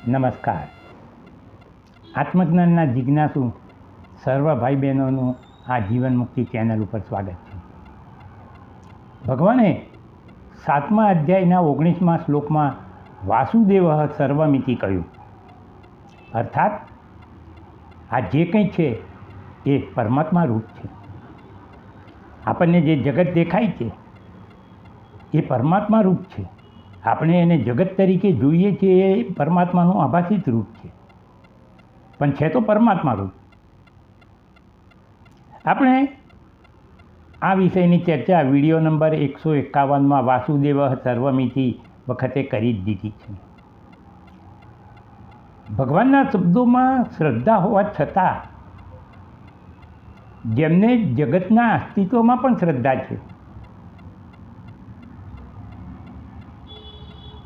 નમસ્કાર. આત્મજ્ઞાનના જિજ્ઞાસુ સર્વ ભાઈ બહેનોનું આ જીવન મુક્તિ ચેનલ ઉપર સ્વાગત છે. ભગવાને 7મા અધ્યાયના 19મા શ્લોકમાં વાસુદેવ સર્વમિતિ કહ્યું. અર્થાત આ જે કંઈ છે એ પરમાત્મા રૂપ છે. આપણને જે જગત દેખાય છે એ પરમાત્મા રૂપ છે. આપણે એને જગત તરીકે જોઈએ છીએ એ પરમાત્માનું આભાસિત રૂપ છે, પણ છે તો પરમાત્મા રૂપ. આપણે આ વિષયની ચર્ચા વિડીયો નંબર 151માં વાસુદેવ સર્વમિતિ વખતે કરી જ દીધી છે. ભગવાનના શબ્દોમાં શ્રદ્ધા હોવા છતાં જેમને જગતના અસ્તિત્વમાં પણ શ્રદ્ધા છે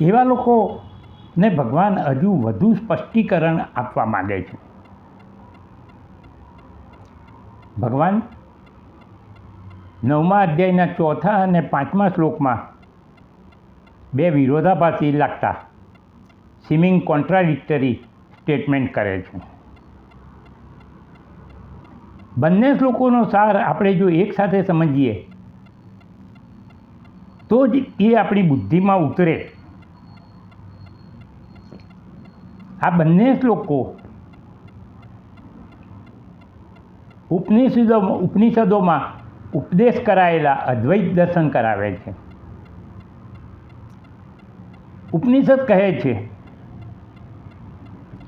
એવા લોકોને ભગવાન હજુ વધુ સ્પષ્ટીકરણ આપવા માગે છે. ભગવાન 9મા અધ્યાયના 4થા અને 5મા શ્લોકમાં બે વિરોધાભાસી લાગતા સિમિંગ કોન્ટ્રાડિક્ટરી સ્ટેટમેન્ટ કરે છે. બંને શ્લોકોનો સાર આપણે જો એકસાથે સમજીએ તો જ એ આપણી બુદ્ધિમાં ઉતરે. આ બંને શ્લોકો ઉપનિષદોમાં ઉપદેશ કરાયેલા અદ્વૈત દર્શન કરાવે છે. ઉપનિષદ કહે છે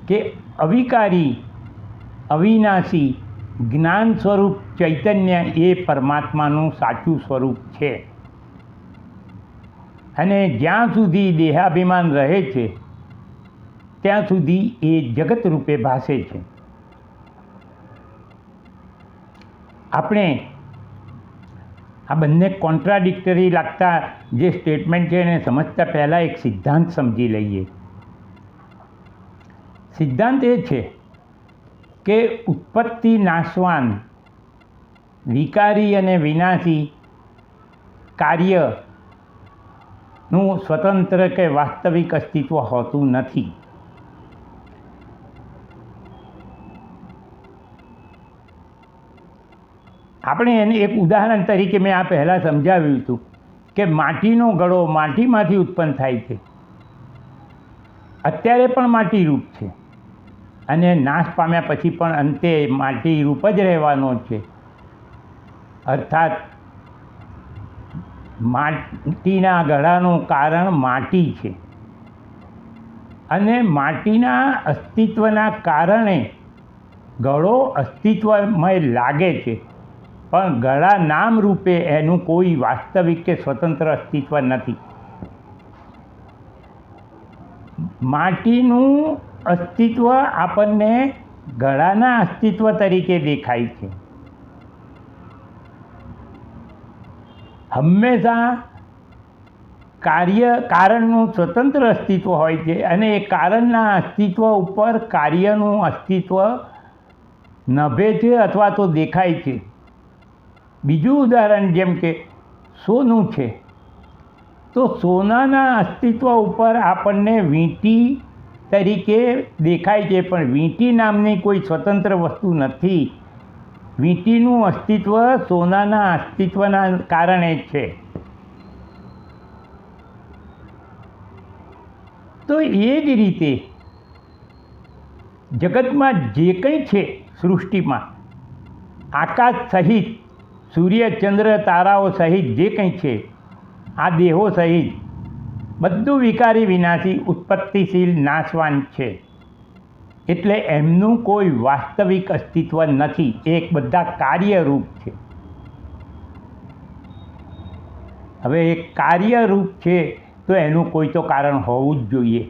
કે અવિકારી અવિનાશી જ્ઞાન સ્વરૂપ ચૈતન્ય એ પરમાત્માનું સાચું સ્વરૂપ છે અને જ્યાં સુધી દેહાભિમાન રહે છે ત્યાં સુધી એ જગત રૂપે ભાસે છે. આપણે આ બંને કોન્ટ્રાડિક્ટરી લાગતા જે સ્ટેટમેન્ટ છે એને સમજતા પહેલાં એક સિદ્ધાંત સમજી લઈએ. સિદ્ધાંત એ છે કે ઉત્પત્તિ નાશવાન વિકારી અને વિનાશી કાર્યનું સ્વતંત્ર કે વાસ્તવિક અસ્તિત્વ હોતું નથી. આપણે એને એક ઉદાહરણ તરીકે મેં આ પહેલાં સમજાવ્યું હતું કે માટીનો ઘડો માટીમાંથી ઉત્પન્ન થાય છે. અત્યારે પણ માટી રૂપ છે અને નાશ પામ્યા પછી પણ અંતે માટી રૂપ જ રહેવાનો છે. અર્થાત માટીના ઘડાનું કારણ માટી છે અને માટીના અસ્તિત્વના કારણે ઘડો અસ્તિત્વમય લાગે છે, પણ ઘડા નામ રૂપે એનું કોઈ વાસ્તવિક કે સ્વતંત્ર અસ્તિત્વ નથી. માટીનું અસ્તિત્વ આપણને ઘડાના અસ્તિત્વ તરીકે દેખાય છે. હંમેશા કારણનું સ્વતંત્ર અસ્તિત્વ હોય છે અને એ કારણના અસ્તિત્વ ઉપર કાર્યનું અસ્તિત્વ નભે છે અથવા તો દેખાય છે. બીજું ઉદાહરણ જેમ કે સોનું છે, તો સોનાના અસ્તિત્વ ઉપર આપણને વીંટી તરીકે દેખાય છે, પણ વીંટી નામની કોઈ સ્વતંત્ર વસ્તુ નથી. વીંટીનું અસ્તિત્વ સોનાના અસ્તિત્વના કારણે છે. તો એ જ રીતે જગતમાં જે કંઈ છે, સૃષ્ટિમાં આકાશ સહિત સૂર્ય ચંદ્ર તારાઓ સહિત જે કંઈ છે, આ દેહો સહિત બધું વિકારી વિનાશી ઉત્પત્તિશીલ નાશવાન છે. એટલે એમનું કોઈ વાસ્તવિક અસ્તિત્વ નથી. એક બધા કાર્યરૂપ છે. હવે એ કાર્યરૂપ છે તો એનું કોઈ તો કારણ હોવું જ જોઈએ,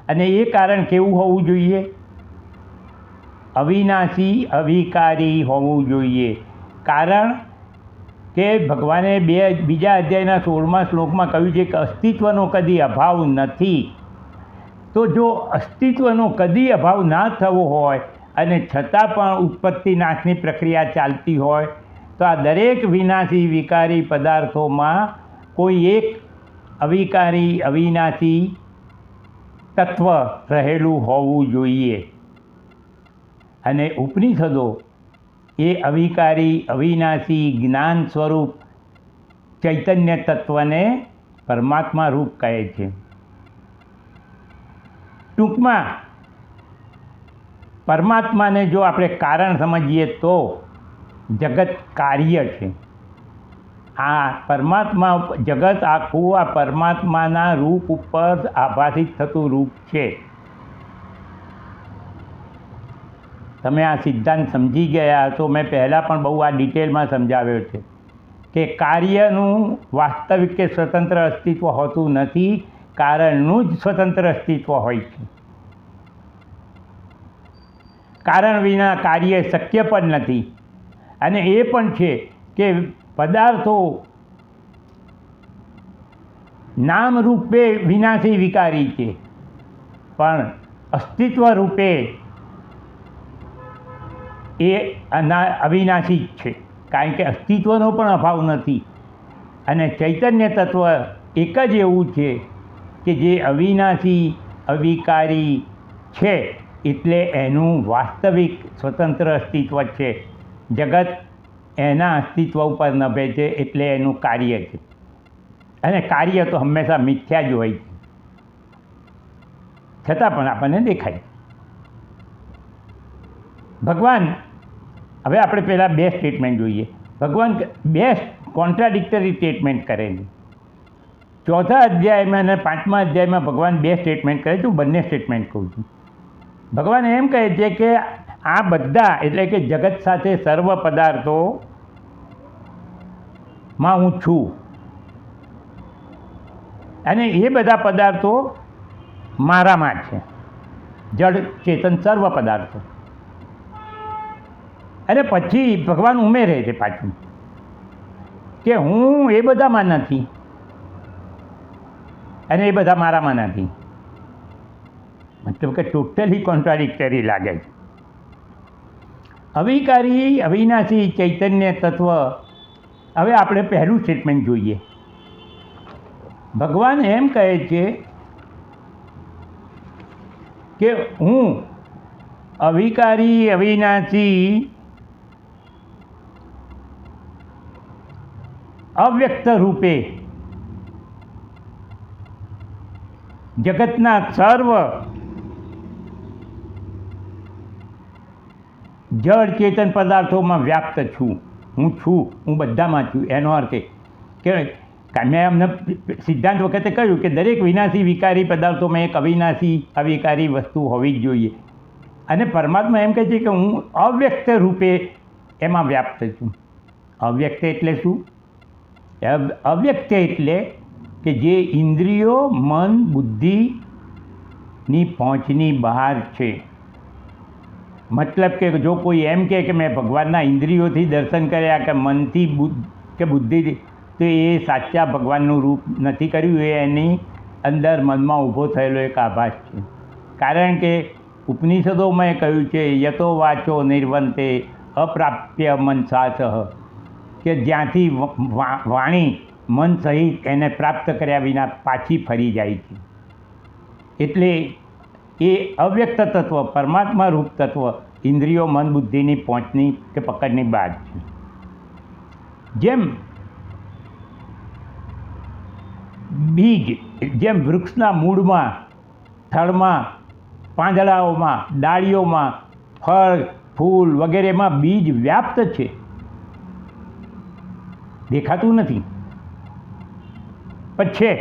અને એ કારણ કેવું હોવું જોઈએ? અવિનાશી અવિકારી હોવું જોઈએ. કારણ કે ભગવાને બીજા અધ્યાયના 16મા શ્લોકમાં કહ્યું છે કે અસ્તિત્વનો કદી અભાવ નથી. તો જો અસ્તિત્વનો કદી અભાવ ના થવો હોય અને છતાં પણ ઉત્પત્તિ નાશની પ્રક્રિયા ચાલતી હોય તો આ દરેક વિનાશી વિકારી પદાર્થોમાં કોઈ એક અવિકારી અવિનાશી તત્વ રહેલું હોવું જોઈએ. અને ઉપનિષદો એ અવિકારી અવિનાશી જ્ઞાન સ્વરૂપ ચૈતન્ય તત્વને પરમાત્મા રૂપ કહે છે. ટૂંકમાં પરમાત્માને જો આપણે કારણ સમજીએ તો જગત કાર્ય છે. આ પરમાત્મા જગત આખું આ પરમાત્માના રૂપ ઉપર આભાસિત થતું રૂપ છે. તમે આ સિદ્ધાંત સમજી ગયા તો મેં પહેલાં પણ બહુ આ ડિટેલમાં સમજાવ્યો છે કે કાર્યનું વાસ્તવિક કે સ્વતંત્ર અસ્તિત્વ હોતું નથી, કારણનું જ સ્વતંત્ર અસ્તિત્વ હોય છે. કારણ વિના કાર્ય શક્ય પણ નથી. અને એ પણ છે કે પદાર્થો નામ રૂપે વિનાશી વિકારી છે, પણ અસ્તિત્વ રૂપે એ અવિનાશી જ છે, કારણ કે અસ્તિત્વનો પણ અભાવ નથી. અને ચૈતન્ય તત્વ એક જ એવું છે કે જે અવિનાશી અવિકારી છે, એટલે એનું વાસ્તવિક સ્વતંત્ર અસ્તિત્વ છે. જગત એના અસ્તિત્વ ઉપર નભે છે, એટલે એનું કાર્ય છે. અને કાર્ય તો હંમેશા મિથ્યા જ હોય છે, છતાં પણ આપણને દેખાય. ભગવાન, હવે આપણે પહેલાં બે સ્ટેટમેન્ટ જોઈએ. ભગવાન બે કોન્ટ્રાડિક્ટરી સ્ટેટમેન્ટ કરેલી. 4થા અધ્યાયમાં અને 5મા અધ્યાયમાં ભગવાન બે સ્ટેટમેન્ટ કરે છે. હું બંને સ્ટેટમેન્ટ કહું છું. ભગવાન એમ કહે છે કે આ બધા એટલે કે જગત સાથે સર્વ પદાર્થોમાં હું છું, અને એ બધા પદાર્થો મારામાં છે. જડ ચેતન સર્વ પદાર્થો. અને પછી ભગવાન ઉમેરે છે પાછું કે હું એ બધામાં નથી અને એ બધા મારામાં નથી. મતલબ કે ટોટલી કોન્ટ્રાડિક્ટરી લાગે છે. અવિકારી અવિનાશી ચૈતન્ય તત્વ. હવે આપણે પહેલું સ્ટેટમેન્ટ જોઈએ. ભગવાન એમ કહે છે કે હું અવિકારી અવિનાશી અવ્યક્ત રૂપે જગતના સર્વ જળ ચેતન પદાર્થોમાં વ્યાપ્ત છું. હું છું, હું બધામાં છું. એનો અર્થ કે મેં અમને સિદ્ધાંત વખતે કહ્યું કે દરેક વિનાશી વિકારી પદાર્થોમાં એક અવિનાશી અવિકારી વસ્તુ હોવી જ જોઈએ. અને પરમાત્મા એમ કહે છે કે હું અવ્યક્ત રૂપે એમાં વ્યાપ્ત છું. અવ્યક્ત એટલે શું? અવ્યક્ત એટલે કે જે ઇન્દ્રિયો મન બુદ્ધિની પહોંચની બહાર છે. મતલબ કે જો કોઈ એમ કહે કે મેં ભગવાનના ઇન્દ્રિયોથી દર્શન કર્યા કે મનથી કે બુદ્ધિથી, તો એ સાચા ભગવાનનું રૂપ નથી કર્યું. એ એની અંદર મનમાં ઊભો થયેલો એક આભાસ છે. કારણ કે ઉપનિષદોમાં એ કહ્યું છે યતો વાચો નિર્વંતે અપ્રાપ્ય મનસાસહ, કે જ્યાંથી વાણી મન સહિત એને પ્રાપ્ત કર્યા વિના પાછી ફરી જાય છે. એટલે એ અવ્યક્ત તત્વ પરમાત્મા રૂપ તત્વ ઇન્દ્રિયો મન બુદ્ધિની પહોંચની કે પકડની બહાર છે. જેમ બીજ, જેમ વૃક્ષના મૂળમાં, થડમાં, પાંદડાઓમાં, ડાળીઓમાં, ફળ ફૂલ વગેરેમાં બીજ વ્યાપ્ત છે, દેખાતું નથી પણ છે.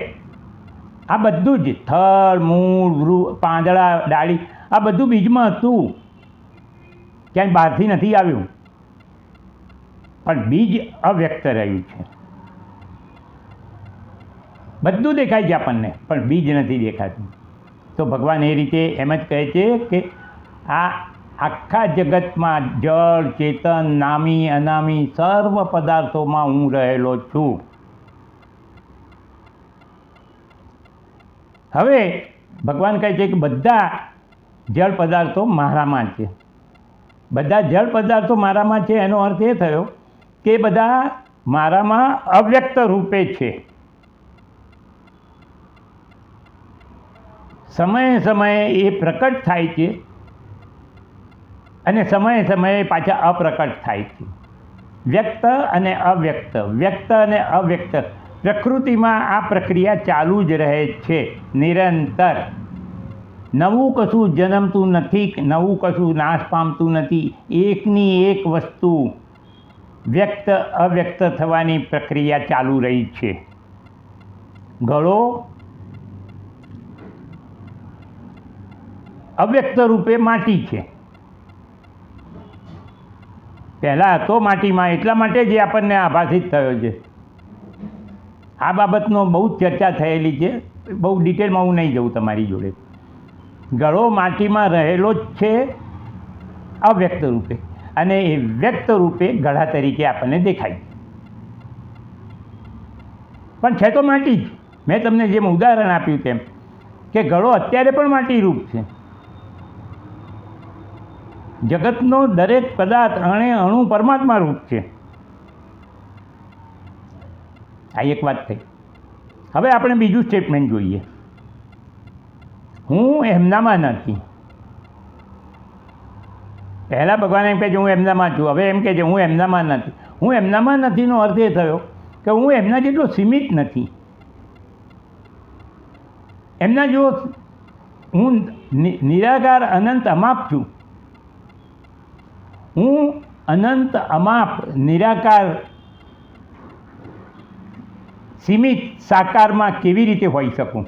આ બધું જ થડ મૂળ પાંદડા ડાળી આ બધું બીજમાં હતું, ક્યાંય બહારથી નથી આવ્યું, પણ બીજ અવ્યક્ત રહ્યું છે. બધું દેખાય છે આપણને, પણ બીજ નથી દેખાતું. તો ભગવાન એ રીતે એમ જ કહે છે કે આ આખા જગતમાં જળ ચેતન નામી અનામી સર્વ પદાર્થોમાં હું રહેલો છું. હવે ભગવાન કહે છે કે બધા જળ પદાર્થો મારામાં છે. બધા જળ પદાર્થો મારામાં છે એનો અર્થ એ થયો કે બધા મારામાં અવ્યક્ત રૂપે છે. સમયે સમયે એ પ્રકટ થાય છે અને સમયે સમયે પાછા અપ્રકટ થાય છે. વ્યક્ત અને અવ્યક્ત, વ્યક્ત અને અવ્યક્ત, પ્રકૃતિમાં આ પ્રક્રિયા ચાલુ જ રહે છે નિરંતર. નવું કશું જન્મતું નથી, નવું કશું નાશ પામતું નથી. એકની એક વસ્તુ વ્યક્ત અવ્યક્ત થવાની પ્રક્રિયા ચાલુ રહી છે. ગળો અવ્યક્ત રૂપે માટી છે. પહેલાં હતો માટીમાં, એટલા માટે જ આપણને આભાસિત થયો છે. આ બાબતનો બહુ જ ચર્ચા થયેલી છે, બહુ ડિટેલમાં હું નહીં જઉં તમારી જોડે. ગળો માટીમાં રહેલો જ છે અવ્યક્ત રૂપે, અને એ વ્યક્ત રૂપે ગળા તરીકે આપણને દેખાય. પણ છે તો માટી જ. મેં તમને જેમ ઉદાહરણ આપ્યું તેમ કે ગળો અત્યારે પણ માટી રૂપ છે. જગતનો દરેક પદાર્થ અણે અણુ પરમાત્મા રૂપ છે. આ એક વાત થઈ. હવે આપણે બીજું સ્ટેટમેન્ટ જોઈએ. હું એમનામાં નથી. પહેલાં ભગવાન એમ કહે છે હું એમનામાં છું, હવે એમ કહે છે હું એમનામાં નથી. હું એમનામાં નથીનો અર્થ એ થયો કે હું એમના જેટલો સીમિત નથી. એમના જેવો હું નિરાકાર અનંત અમાપ છું. હું અનંત અમાપ નિરાકાર સીમિત સાકારમાં કેવી રીતે હોઈ શકું?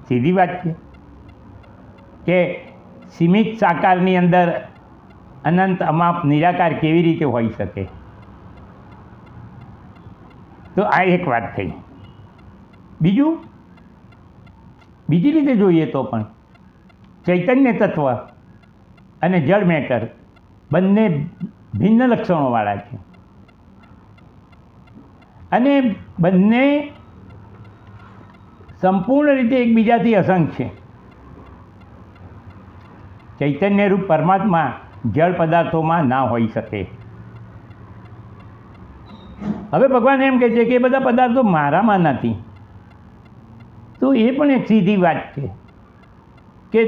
સીધી વાત છે કે સીમિત સાકારની અંદર અનંત અમાપ નિરાકાર કેવી રીતે હોઈ શકે? તો આ એક વાત થઈ. બીજી રીતે જોઈએ તો પણ ચૈતન્ય તત્વ અને જળ મેટર બંને ભિન્ન લક્ષણોવાળા છે, અને બંને સંપૂર્ણ રીતે એકબીજાથી અસંગ છે. ચૈતન્ય રૂપ પરમાત્મા જળ પદાર્થોમાં ના હોઈ શકે. હવે ભગવાન એમ કહે છે કે એ બધા પદાર્થો મારામાં નથી. તો એ પણ એક સીધી વાત છે કે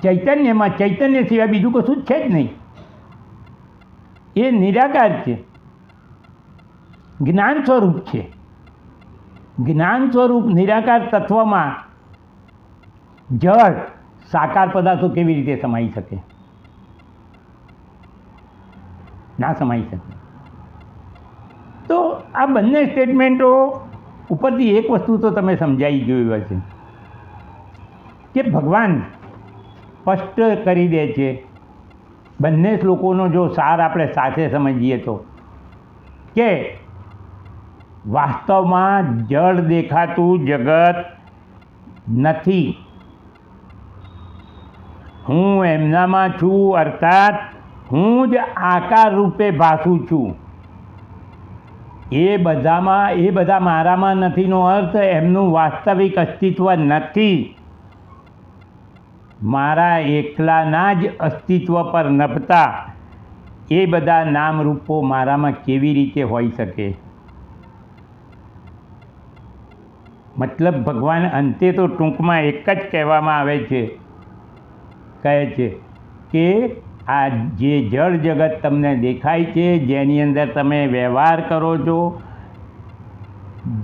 ચૈતન્યમાં ચૈતન્ય સિવાય બીજું કશું જ છે જ નહીં. એ નિરાકાર છે, જ્ઞાન સ્વરૂપ છે. જ્ઞાન સ્વરૂપ નિરાકાર તત્વમાં જળ સાકાર પદાર્થો કેવી રીતે સમાઈ શકે? ના સમાઈ શકે. તો આ બંને સ્ટેટમેન્ટો ઉપરથી એક વસ્તુ તો તમે સમજાઈ જોયું હશે કે ભગવાન સ્પષ્ટ કરી દે છે. બંને શ્લોકોનો જો સાર આપણે સાથે સમજીએ તો કે વાસ્તવમાં જળ દેખાતું જગત નથી. હું એમનામાં છું, અર્થાત હું જ આકાર રૂપે ભાસું છું. એ બધા મારામાં નથીનો અર્થ એમનું વાસ્તવિક અસ્તિત્વ નથી. મારા એકલાના જ અસ્તિત્વ પર નભતા એ બધા નામરૂપો મારામાં કેવી રીતે હોઈ શકે? મતલબ ભગવાન અંતે તો ટૂંકમાં એક જ કહેવામાં આવે છે, કહે છે કે આ જે જળ જગત તમને દેખાય છે, જેની અંદર તમે વ્યવહાર કરો છો,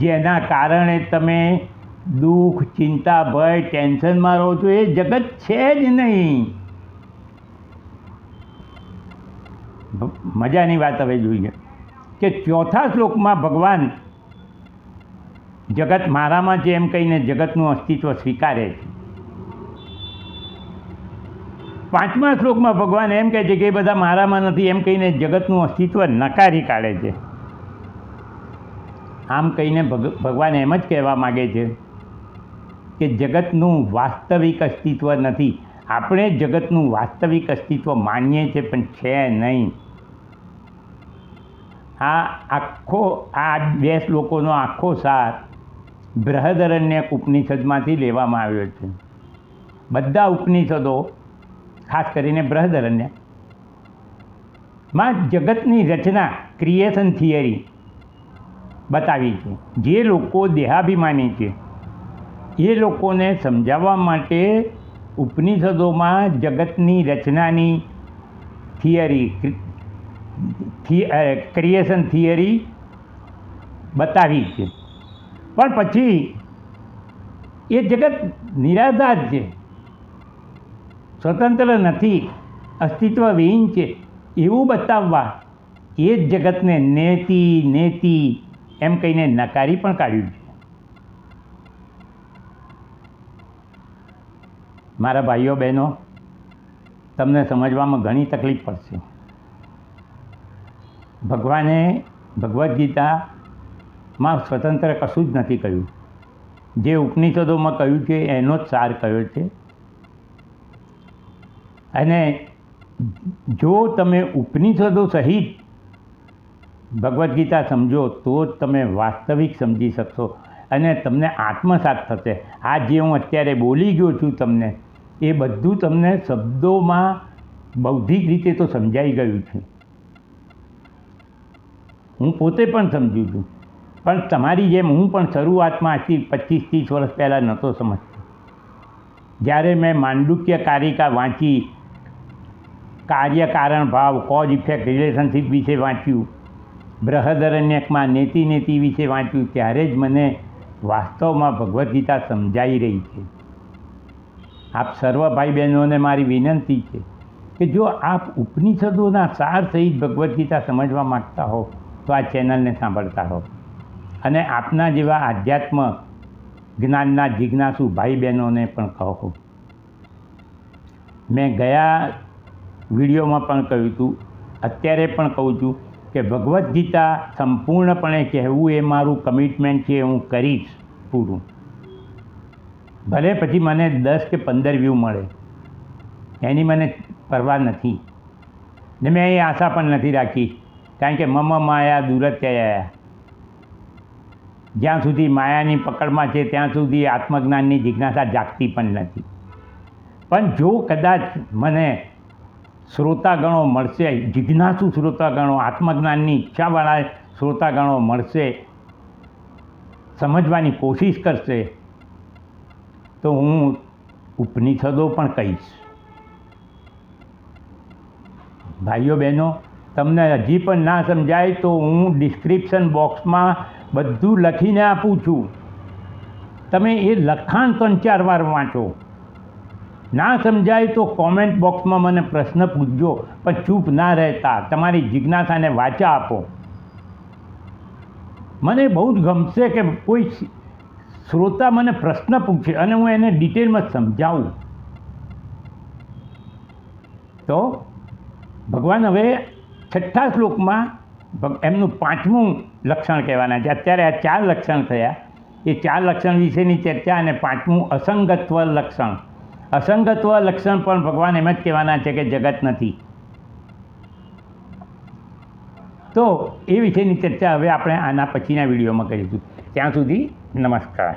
જેના કારણે તમે દુઃખ, ચિંતા, ભય, ટેન્શનમાં રહો છો, એ જગત છે જ નહીં. મજાની વાત હવે જોઈએ કે ચોથા શ્લોકમાં ભગવાન જગત મારામાં છે એમ કહીને જગતનું અસ્તિત્વ સ્વીકારે છે. પાંચમા શ્લોકમાં ભગવાન એમ કહે છે કે એ બધા મારામાં નથી એમ કહીને જગતનું અસ્તિત્વ નકારી કાઢે છે. આમ કહીને ભગવાન એમ જ કહેવા માગે છે કે જગતનું વાસ્તવિક અસ્તિત્વ નથી. આપણે જગતનું વાસ્તવિક અસ્તિત્વ માનીએ છીએ પણ છે નહીં. આ બે શ્લોકોનો આખો સાર બૃહદરણ્યક ઉપનિષદમાંથી લેવામાં આવ્યો છે. બધા ઉપનિષદો, ખાસ કરીને બૃહદરણ્યકમાં જગતની રચના, ક્રિએશન થિયરી બતાવી છે. જે લોકો દેહાભિમાની છે એ લોકોને સમજાવવા માટે ઉપનિષદોમાં જગતની રચનાની થિયરી, ક્રિએશન થિયરી બતાવી છે. પણ પછી એ જગત નિરાધાર છે, સ્વતંત્ર નથી, અસ્તિત્વવિહીન છે એવું બતાવવા એ જ જગતને નેતિ નેતિ એમ કહીને નકારી પણ કાઢ્યું છે. મારા ભાઈઓ બહેનો, તમને સમજવામાં ઘણી તકલીફ પડશે. ભગવાને ભગવદ્ ગીતામાં સ્વતંત્ર કશું જ નથી કહ્યું. જે ઉપનિષદોમાં કહ્યું છે એનો જ સાર કહ્યો છે. અને જો તમે ઉપનિષદો સહિત ભગવદ્ ગીતા સમજો તો જ તમે વાસ્તવિક સમજી શકશો અને તમને આત્મસાત થશે. આ જે હું અત્યારે બોલી ગયો છું તમને, એ બધું તમને શબ્દોમાં બૌદ્ધિક રીતે તો સમજાઈ ગયું છે. હું પોતે પણ સમજું છું, પણ તમારી જેમ હું પણ શરૂઆતમાં આજથી 25-30 વર્ષ પહેલાં નહોતો સમજતો. જ્યારે મેં માંડુક્ય કારિકા વાંચી, કાર્ય કારણ ભાવ, કોઝ ઇફેક્ટ રિલેશનશિપ વિશે વાંચ્યું, બૃહદરણ્યકમાં નેતિ નેતિ વિશે વાંચ્યું, ત્યારે જ મને વાસ્તવમાં ભગવદ્ ગીતા સમજાઈ રહી છે. આપ સર્વ ભાઈ બહેનોને મારી વિનંતી છે કે જો આપ ઉપનિષદોના સાર સહિત ભગવદ્ ગીતા સમજવા માગતા હો તો આ ચેનલને સાંભળતા રહો અને આપના જેવા આધ્યાત્મ જ્ઞાનના જિજ્ઞાસુ ભાઈ બહેનોને પણ કહો. મેં ગયા વિડીયોમાં પણ કહ્યું હતું, અત્યારે પણ કહું છું કે ભગવદ્ ગીતા સંપૂર્ણપણે કહેવું એ મારું કમિટમેન્ટ છે. હું કરીશ પૂરું. ભલે પછી મને 10 કે 15 વ્યૂ મળે એની મને પરવા નથી ને મેં એ આશા પણ નથી રાખી, કારણ કે મમ માયા દુરત્યયા. જ્યાં સુધી માયાની પકડમાં છે ત્યાં સુધી આત્મજ્ઞાનની જિજ્ઞાસા જાગતી પણ નથી. પણ જો કદાચ મને શ્રોતાગણો મળશે, જિજ્ઞાસુ શ્રોતાગણો, આત્મજ્ઞાનની ઈચ્છાવાળા શ્રોતાગણો મળશે, સમજવાની કોશિશ કરશે, તો હું ઉપનિષદો પણ કહીશ. ભાઈઓ બહેનો, તમને હજી પણ ના સમજાય તો હું ડિસ્ક્રિપ્શન બોક્સમાં બધું લખીને આપું છું. તમે એ લખાણ 3-4 વાર વાંચો. ના સમજાય તો કોમેન્ટ બોક્સમાં મને પ્રશ્ન પૂછજો, પણ ચૂપ ના રહેતા, તમારી જિજ્ઞાસાને વાચા આપો. મને બહુ જ ગમશે કે કોઈ શ્રોતા મને પ્રશ્ન પૂછે અને હું એને ડિટેલમાં સમજાવું. તો ભગવાન હવે 6થા શ્લોકમાં એમનું 5મું લક્ષણ કહેવાના છે. અત્યારે આ 4 લક્ષણ થયા. એ 4 લક્ષણ વિશેની ચર્ચા અને 5મું અસંગત્વ લક્ષણ. અસંગત્વ લક્ષણ પણ ભગવાન એમ જ કહેવાના છે કે જગત નથી. તો એ વિશેની ચર્ચા હવે આપણે આના પછીના વિડીયોમાં કરીશું. ત્યાં સુધી નમસ્કાર.